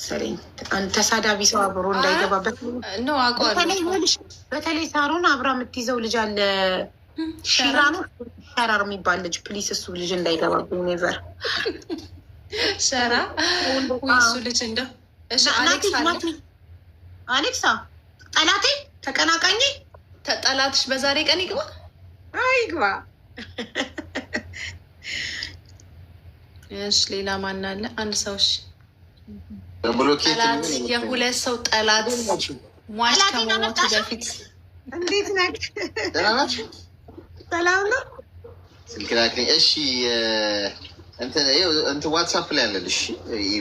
ሰለኝ አንተ ተሳዳቢ ሰው አብሮ እንዳይገባበት ነው አውቀዋለሁ። በተለይ ሳሮን አብራ የምትይዘው ልጅ አለ ሺራ ነው ሸራር የሚባል ልጅ ፕሊስ እሱ ልጅ እንዳይገባብኝ ኔቨር ሸራ ወይ እሱ ልጅ እንደው አሌክሳ ጠላቴ ተቀናቃኝ ጠላትሽ በዛሬ ቀን ይግባ አይግባ። እሺ ሌላ ማን አለ? አንድ ሰው እሺ ጠላት የሁለት ሰው ጠላት ሟች ከመሞቱ በፊት እንዴት ነህ? ደህና ናችሁ? ሰላም ነው። ስልክ ላክልኝ። እሺ እንትን ዋትሳፕ ላይ አለልሽ።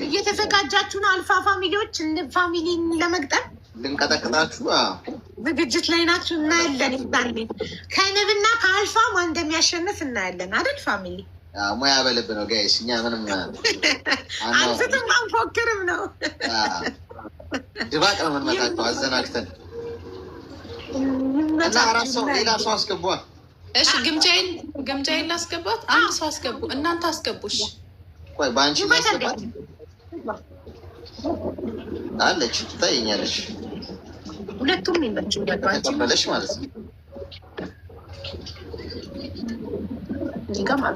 እየተዘጋጃችሁ ነው? አልፋ ፋሚሊዎች ፋሚሊን ለመግጠም ልንቀጠቅጣችሁ ዝግጅት ላይ ናችሁ? እናያለን። ይዛኔ ከንብና ከአልፋ ማን እንደሚያሸንፍ እናያለን አይደል? ፋሚሊ ሙያ በልብ ነው ጋይስ። እኛ ምንም አንስትም አንፎክርም ነው። ድባቅ ነው የምንመታቸው አዘናግተን እና አራት ሰው ሌላ ሰው አስገቧል። እሺ ግምጃዬን ላስገባት። አንድ ሰው አስገቡ። እናንተ አስገቡሽ። ቆይ በአንቺ ማስገባት አለች ትታየኛለች። ሁለቱም ይመችው ተቀበለሽ ማለት ነው።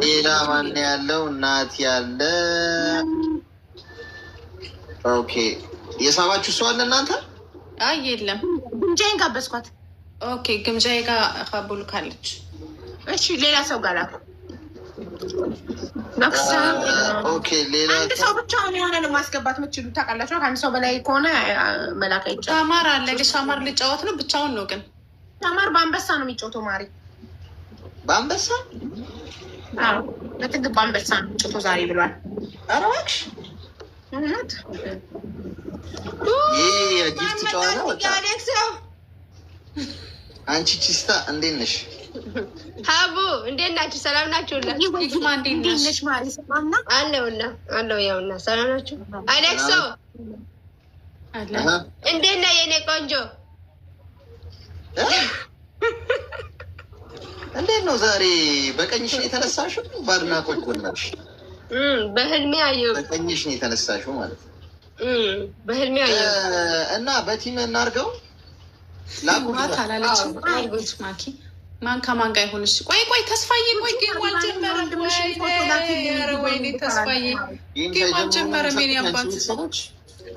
ሌላ ማን ያለው? እናት ያለ ኦኬ። የሳባችሁ ሰው አለ እናንተ? አይ የለም። ግምጃዬን ጋበዝኳት። ኦኬ ግምጃዬ ጋር ካቡል ካለች። እሺ ሌላ ሰው ጋር ላኩ። ኦኬ ሌላ አንድ ሰው ብቻውን የሆነ ነው ማስገባት የምትችሉ ታውቃላችሁ። ከአንድ ሰው በላይ ከሆነ መላክ አይቻልም። ሻማር አለ ግን ሻማር ልጫወት ነው ብቻውን ነው ግን ሻማር በአንበሳ ነው የሚጫወተው። ማሪ በአንበሳ በትግ በአንበሳ ነው የሚጫወተው ዛሬ ብሏል። ኧረ እባክሽ ይህ የጊፍት ጨዋታ ወጣ። አንቺ ቺስታ እንዴት ነሽ? ሀቡ እንዴት ናችሁ? ሰላም ናችሁ? አለው ያውና ሰላም ናችሁ? አሌክሶ እንዴት ነህ የኔ ቆንጆ? እንዴት ነው ዛሬ? በቀኝሽ ነው የተነሳሽው? በአድናቆት ጎናሽ በህልሜ አየሁ። በቀኝሽ ነው የተነሳሽው ማለት ነው? በህልሜ አየሁ። እና በቲም እናድርገው። ላኩራት አላለችም። ማኪ ማን ከማን ጋር ይሆንሽ? ቆይ ተስፋዬ ቆይ ጌም አልጀመረም። ወይኔ ተስፋዬ ጌም አልጀመረም። የኔ አባት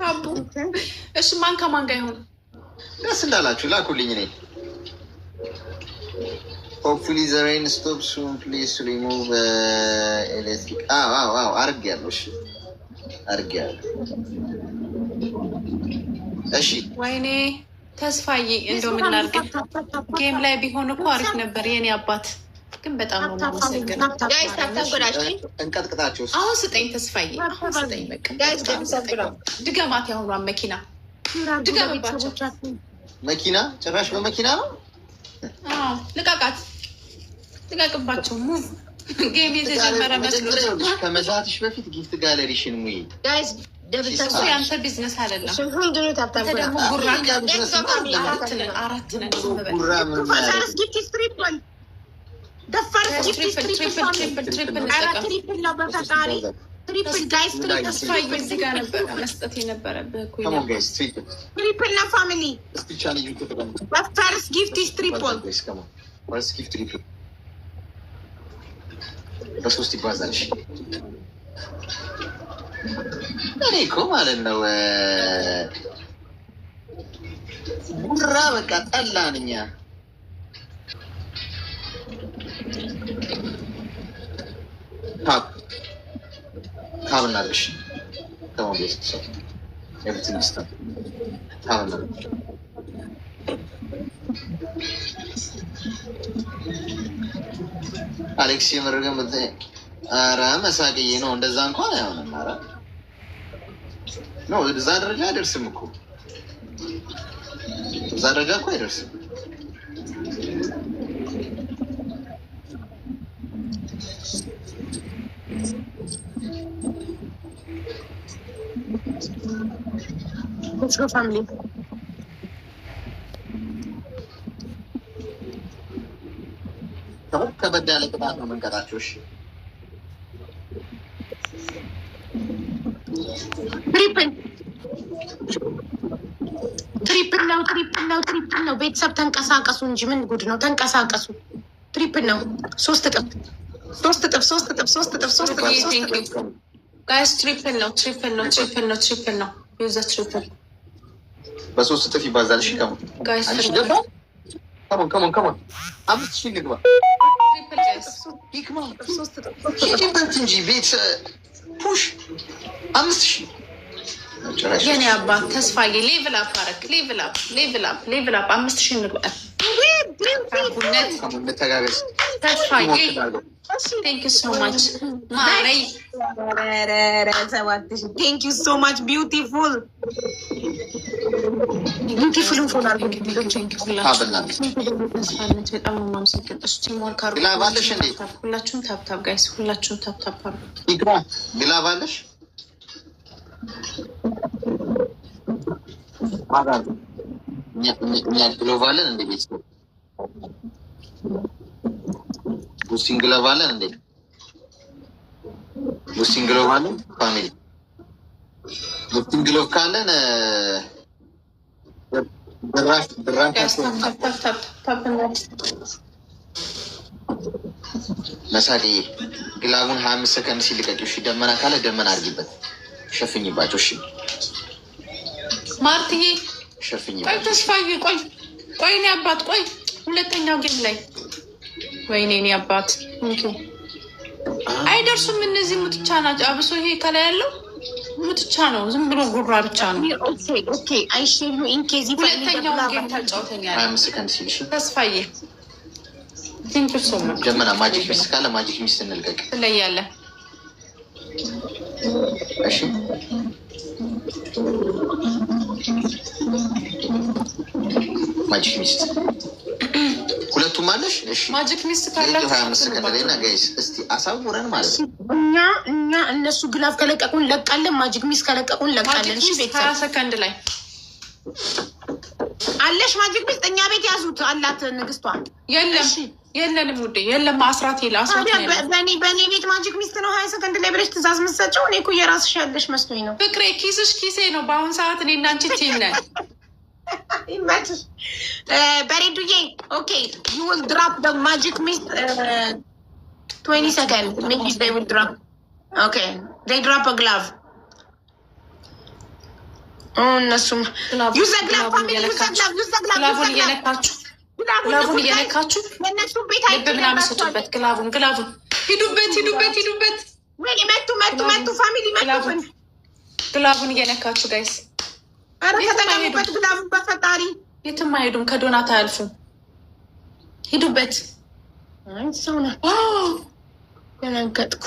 አቡ እሺ ማን ከማን ጋር ይሆን? ደስ እንዳላችሁ ላኩልኝ። እኔ ሆፕፉሊ ዘ ሬን ስቶፕ ሱን ፕሊዝ ሪሙቭ ኤሌክትሪክ አድርጌያለሁ። እሺ አድርጌያለሁ። እሺ ወይኔ ተስፋዬ እንደው ምን ላድርግ? ጌም ላይ ቢሆን እኮ አሪፍ ነበር የኔ አባት። ግን በጣም ነው የማመሰግነው። እንቀጥቅጣቸው። አሁን ስጠኝ ተስፋዬ፣ አሁን ስጠኝ። በቃ ድገማት። ያሁኗን መኪና ድገምባቸው። መኪና ጭራሽ በመኪና ነው። ልቀቅባቸው። ጌም የተጀመረ መስሎት ከመዛትሽ በፊት ጊፍት ጋለሪሽን ሙይ እሱ ያንተ ቢዝነስ አይደለም። ደግሞ ጉራ አራት ነን። ተስፋዬ እዚህ ጋር ነበረ መስጠት የነበረብህ እኮ በሶስት ይባዛልሽ። እኔ እኮ ማለት ነው ጉራ በቃ ጠላን እኛ። ታብ እናድርግሽ ከሞቤስ ሰው ኤቭሪቲንግ ስታ ታብ እናድርግ። አሌክስ የመረገም ኧረ መሳቅዬ ነው። እንደዛ እንኳን አይሆንም። ኧረ ነው እዛ ደረጃ አይደርስም እኮ እዛ ደረጃ እኮ አይደርስም። ፋሚሊ ከበድ ያለ ቅጣት ነው የምንቀጣቸው። እሺ ትሪፕል ትሪፕል ነው። ቤተሰብ ተንቀሳቀሱ እንጂ ምን ጉድ ነው? ተንቀሳቀሱ። ትሪፕል ነው። 3 እጥፍ ጋይስ ትሪፕል ነው። ዩዘ ትሪፕል በ3 እጥፍ ይባዛል። እሺ ጋይስ ከሞን 5,000 ልግባ እንጂ ቤት ፑሽ 5,000 የኔ አባት ተስፋዬ ሌቭል አፕ አረግ። ሌቭል አፕ 5,000 እንግባ። ተስፋዬ ቴንክ ዩ ሶ ማች ማረይ ቴንክ ዩ ሶ ማች ቢዩቲፉል ፎን አርጉ። በጣም ነው የማመሰግን። ሁላችሁም ታብታብ ጋይስ፣ ሁላችሁም ታብታብ አርጉ። ግላብ አለሽ? እኛ ግሎቭ አለን እንደ ቤተሰብ ቡስቲንግ ግሎቭ አለን እንዴ? ቡስቲንግ ግሎቭ አለን ፋሚሊ። ቡስቲንግ ግሎቭ ካለን መሳቅዬ ግላቡን 25 ሰከንድ ሲልቀቅ እሺ። ደመና ካለ ደመና አድርጊበት፣ ሸፍኝባቸው። እሺ ማርትዬ ሸፍኝባቸው። ቆይ ተስፋዬ ቆይ እኔ አባት ቆይ፣ ሁለተኛው ጌም ላይ ወይኔ እኔ አባት አይደርሱም። እነዚህ ሙትቻ ናቸው። አብሶ ይሄ ከላይ ያለው ሙትቻ ነው፣ ዝም ብሎ ጉራ ብቻ ነው። ሁለተኛው ጌም ታጫውተኛለህ። 25 ሰከንድ ሲል እሺ ተስፋዬ ደመና ማጂክ ሚስት ካለ ማጂክ ሚስት እንልቀቅ። ትለያለህ። እሺ ማጂክ ሚስት ሁለቱም አለሽ? እሺ ማጂክ ሚስት ካላችሁ 25 ሰከንድ ላይ እና ጋይስ እስቲ አሳውረን ማለት ነው። እኛ እነሱ ግላፍ ከለቀቁን ለቃለን፣ ማጂክ ሚስት ከለቀቁን ለቃለን። እሺ ቤተሰብ 20 ሰከንድ ላይ አለሽ ማጂክ ሚስት እኛ ቤት ያዙት አላት ንግስቷ። የለንም ውዴ፣ የለም። አስራት በእኔ ቤት ማጂክ ሚስት ነው 20 ሰከንድ ላይ ብለሽ ትእዛዝ መሰጨው። እኔ እኮ የራስሽ ያለሽ መስሎኝ ነው። ፍቅሬ ኪስሽ ኪሴ ነው። በአሁን ሰዓት እኔ እና አንቺ ቲም ነን። ይመችሽ በሬዱዬ። ኦኬ ዩ ዊል ድራፕ ደ ማጂክ ሚስት 20 ሰከንድ ሜቢ they will drop. Okay they drop a glove. እነሱም ዩዘ ግላቭ ፋሚሊ ግላቡን እየነካችሁ የእነሱ ቤት ልብ ምናምን ስጡበት። ግላቡን ሂዱበት። ወይ መቱ ፋሚሊ መቱብን። ግላቡን እየነካችሁ ጋይስ፣ ኧረ ተጠቀሙበት። ግላቡን በፈጣሪ የትም አይሄዱም፣ ከዶናት አያልፉም። ሂዱበት። ሰው ነው ደነገጥኩ።